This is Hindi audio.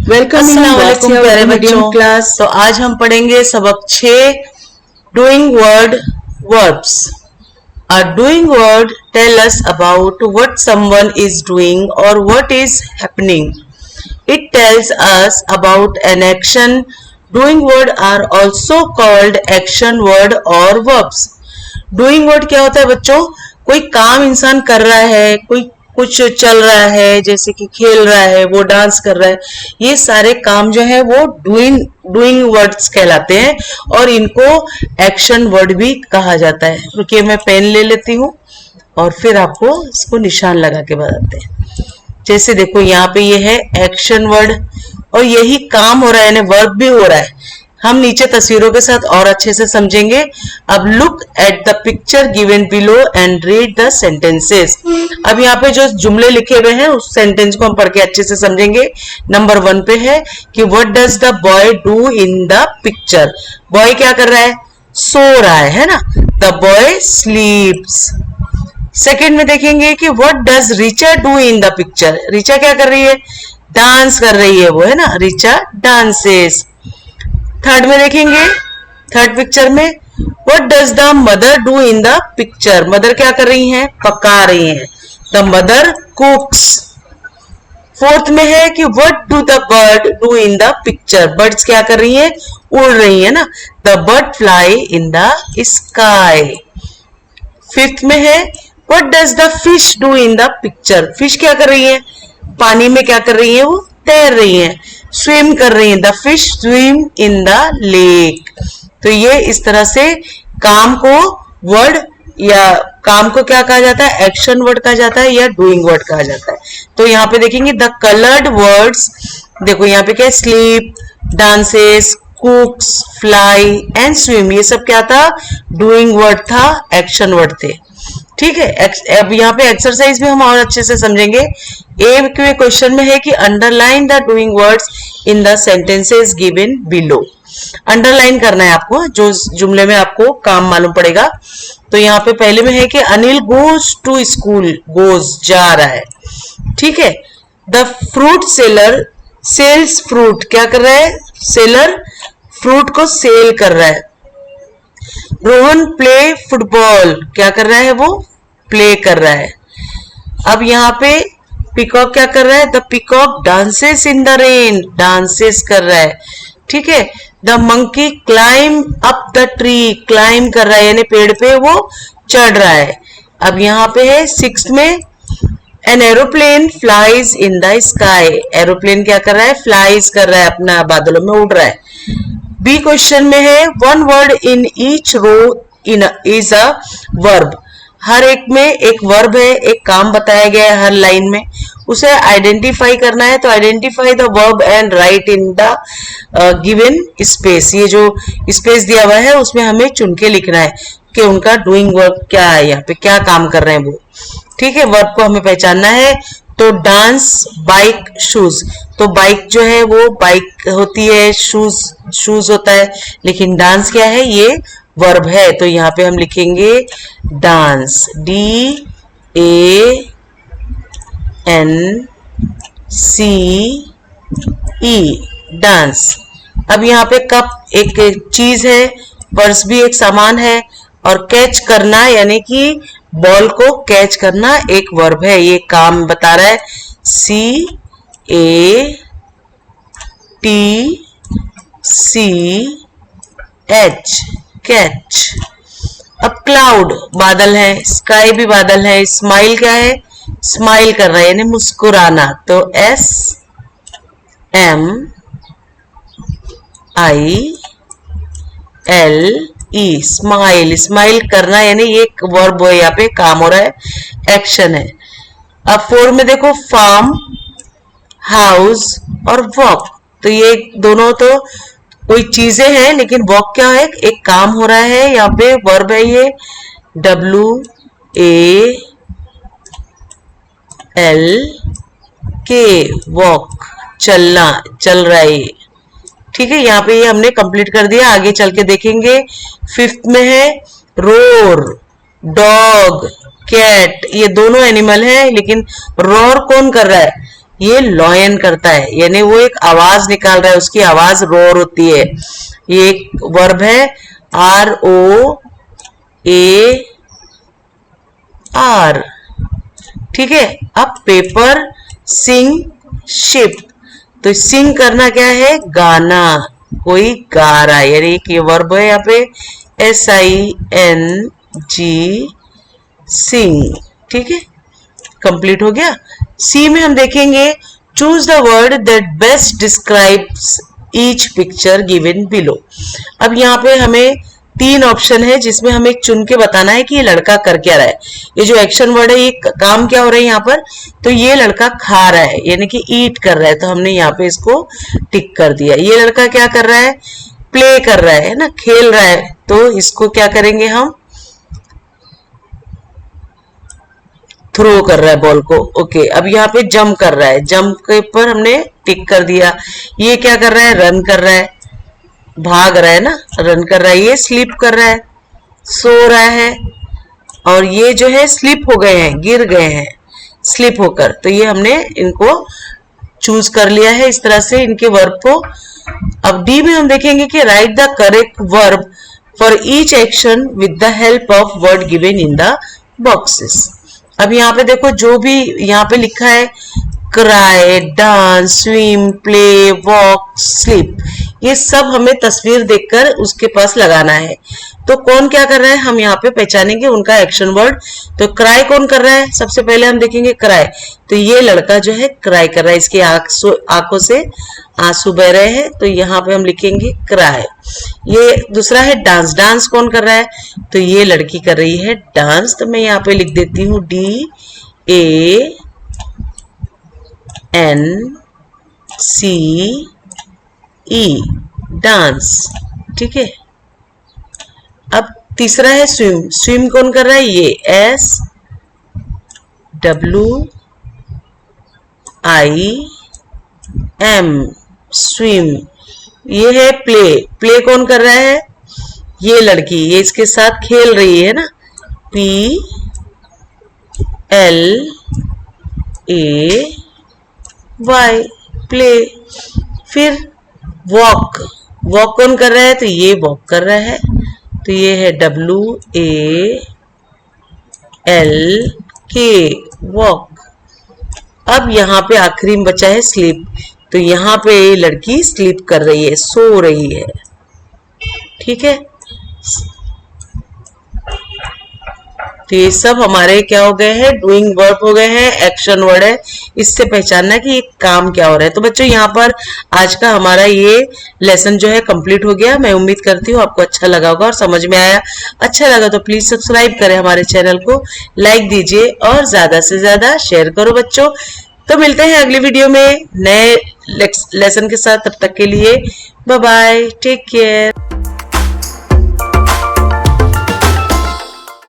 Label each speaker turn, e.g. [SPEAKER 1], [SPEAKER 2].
[SPEAKER 1] वेलकम
[SPEAKER 2] अस्सलामुअलैकुम प्यारे बच्चों।
[SPEAKER 1] क्लास।
[SPEAKER 2] तो आज हम पढ़ेंगे सबक 6 doing word verbs. A doing word tell us about what someone is doing or what is happening. It tells us about an action. Doing word are also called action word or verbs. Doing word क्या होता है बच्चों? कोई काम इंसान कर रहा है, कोई कुछ चल रहा है, जैसे कि खेल रहा है, वो डांस कर रहा है, ये सारे काम जो है वो डूइंग डूइंग वर्ड्स कहलाते हैं और इनको एक्शन वर्ड भी कहा जाता है। रुकिए मैं पेन ले लेती हूँ और फिर आपको इसको निशान लगा के बताते हैं। जैसे देखो यहाँ पे ये है एक्शन वर्ड और यही काम हो रहा है, यानी वर्ब भी हो रहा है। हम नीचे तस्वीरों के साथ और अच्छे से समझेंगे। अब look at the picture given below and read the sentences. अब यहाँ पे जो जुमले लिखे हुए हैं उस सेंटेंस को हम पढ़ के अच्छे से समझेंगे। नंबर 1 पे है कि what does the boy do in the picture. Boy क्या कर रहा है? सो रहा है ना। The boy स्लीप्स। सेकेंड में देखेंगे कि what does Richa do in the picture. Richa क्या कर रही है? डांस कर रही है वो, है ना। रिचा डांसेस। थर्ड में देखेंगे, थर्ड पिक्चर में what does the mother do in the picture. Mother क्या कर रही हैं? पका रही हैं। The mother कुक्स। फोर्थ में है कि what do the bird do in the picture. Birds क्या कर रही हैं? उड़ रही है ना। The bird fly in the sky. Fifth में है what does the fish do in the picture. Fish क्या कर रही है? पानी में क्या कर रही है? वो तैर रही है, स्विम कर रही है। The fish swim in the lake. तो ये इस तरह से काम को वर्ड या काम को क्या कहा जाता है? एक्शन वर्ड कहा जाता है या डूइंग वर्ड कहा जाता है। तो यहाँ पे देखेंगे द कलर्ड वर्ड्स। देखो यहाँ पे क्या है? Sleep, dances, कुक्स, fly and swim. ये सब क्या था? डूइंग वर्ड था, एक्शन वर्ड थे। ठीक है। अब यहाँ पे एक्सरसाइज भी हम और अच्छे से समझेंगे। ए के क्वेश्चन में है कि underline the doing words in the sentences given below. Underline करना है आपको जो जुमले में आपको काम मालूम पड़ेगा। तो यहाँ पे पहले में है कि Anil goes to school. Goes जा रहा है, ठीक है। The fruit seller sells fruit. क्या कर रहा है? सेलर फ्रूट को सेल कर रहा है। Rohan play football. क्या कर रहा है? वो प्ले कर रहा है। अब यहाँ पे पिकॉक क्या कर रहा है? The peacock dances in the rain. Dances कर रहा है, ठीक है। The monkey climb up the tree. Climb कर रहा है यानी पेड़ पे वो चढ़ रहा है। अब यहाँ पे है 6th में an aeroplane flies in the sky. Aeroplane क्या कर रहा है? फ्लाइज कर रहा है, अपना बादलों में उड़ रहा है। बी क्वेश्चन में है one word in each row in is a verb. हर एक में एक वर्ब है, एक काम बताया गया है हर लाइन में, उसे आइडेंटिफाई करना है। तो identify the verb and right in the given space. ये जो स्पेस दिया हुआ है उसमें हमें चुन के लिखना है कि उनका डूइंग वर्ब क्या है, यहाँ पे क्या काम कर रहे हैं वो, ठीक है। वर्ब को हमें पहचानना है। तो डांस, बाइक, शूज। तो बाइक जो है वो बाइक होती है, शूज शूज होता है, लेकिन डांस क्या है? ये वर्ब है। तो यहाँ पे हम लिखेंगे डांस, DANCE। डांस। अब यहाँ पे कप एक चीज है, पर्स भी एक सामान है और कैच करना यानी कि बॉल को कैच करना एक वर्ब है। ये काम बता रहा है CATCH, कैच। अब क्लाउड बादल है, स्काई भी बादल है। स्माइल क्या है? स्माइल कर रहा है यानी मुस्कुराना। तो SMILE, स्माइल। स्माइल करना यानी ये वर्ब है, यहाँ पे काम हो रहा है, एक्शन है। अब 4 में देखो फार्म, हाउस और वॉक। तो ये दोनों तो कोई चीजें हैं, लेकिन वॉक क्या है? एक काम हो रहा है, यहाँ पे वर्ब है ये WALK, वॉक, चलना, चल रहा है। ठीक है, यहाँ पे ये हमने कंप्लीट कर दिया। आगे चल के देखेंगे। 5th में है रोर, डॉग, कैट। ये दोनों एनिमल है, लेकिन रोर कौन कर रहा है? ये लॉयन करता है, यानी वो एक आवाज निकाल रहा है, उसकी आवाज रोर होती है। ये एक वर्ब है, ROAR, ठीक है। अब पेपर, सिंग, शिप, तो सिंग करना क्या है, गाना, कोई गा रहा है, यानी कि वर्ब है यहाँ पे SING, सिंग, ठीक है, कंप्लीट हो गया। सी में हम देखेंगे, choose the word that best describes each picture given below. अब यहाँ पे हमें 3 ऑप्शन है जिसमें हमें चुन के बताना है कि ये लड़का कर क्या रहा है। ये जो एक्शन वर्ड है, ये काम क्या हो रहा है यहाँ पर, तो ये लड़का खा रहा है, यानी कि ईट कर रहा है, तो हमने यहाँ पे इसको टिक कर दिया। ये लड़का क्या कर रहा है, प्ले कर रहा है ना, खेल रहा है, तो इसको क्या करेंगे हम, थ्रो कर रहा है बॉल को। ओके, अब यहाँ पे जंप कर रहा है, जंप के ऊपर हमने टिक कर दिया। ये क्या कर रहा है, रन कर रहा है, भाग रहा है ना, रन कर रहा है। ये स्लीप कर रहा है, सो रहा है, और ये जो है स्लिप हो गए हैं, गिर गए हैं स्लिप होकर, तो ये हमने इनको चूज कर लिया है इस तरह से इनके वर्ब को। अब डी में हम देखेंगे कि right the correct verb for each action with the help of word given in the boxes. अब यहाँ पे देखो, जो भी यहाँ पे लिखा है, cry, dance, swim, play, walk, sleep, ये सब हमें तस्वीर देखकर उसके पास लगाना है। तो कौन क्या कर रहा है हम यहाँ पे पहचानेंगे उनका एक्शन वर्ड। तो क्राई कौन कर रहा है, सबसे पहले हम देखेंगे क्राई, तो ये लड़का जो है क्राई कर रहा है, इसकी आंखों से आंसू बह रहे हैं, तो यहाँ पे हम लिखेंगे क्राई। ये दूसरा है डांस, डांस कौन कर रहा है, तो ये लड़की कर रही है डांस, तो मैं यहाँ पे लिख देती हूँ DANCE, डांस, ठीक है। अब तीसरा है स्विम, स्विम कौन कर रहा है, ये SWIM, स्विम। ये है प्ले, प्ले कौन कर रहा है, ये लड़की, ये इसके साथ खेल रही है ना, PLAY, प्ले। फिर वॉक, वॉक कौन कर रहा है, तो ये वॉक कर रहा है, तो ये है WALK, वॉक। अब यहाँ पे आखिरी में बचा है स्लीप, तो यहाँ पे लड़की स्लीप कर रही है, सो रही है, ठीक है। तो ये सब हमारे क्या हो गए हैं, डूइंग वर्ब हो गए हैं, एक्शन वर्ड है, इससे पहचानना कि ये काम क्या हो रहा है। तो बच्चों, यहाँ पर आज का हमारा ये लेसन जो है कंप्लीट हो गया। मैं उम्मीद करती हूँ आपको अच्छा लगा होगा और समझ में आया। अच्छा लगा तो प्लीज सब्सक्राइब करें हमारे चैनल को, लाइक दीजिए और ज्यादा से ज्यादा शेयर करो बच्चों। तो मिलते हैं अगली वीडियो में नए लेसन के साथ, तब तक के लिए बाय बाय, टेक केयर।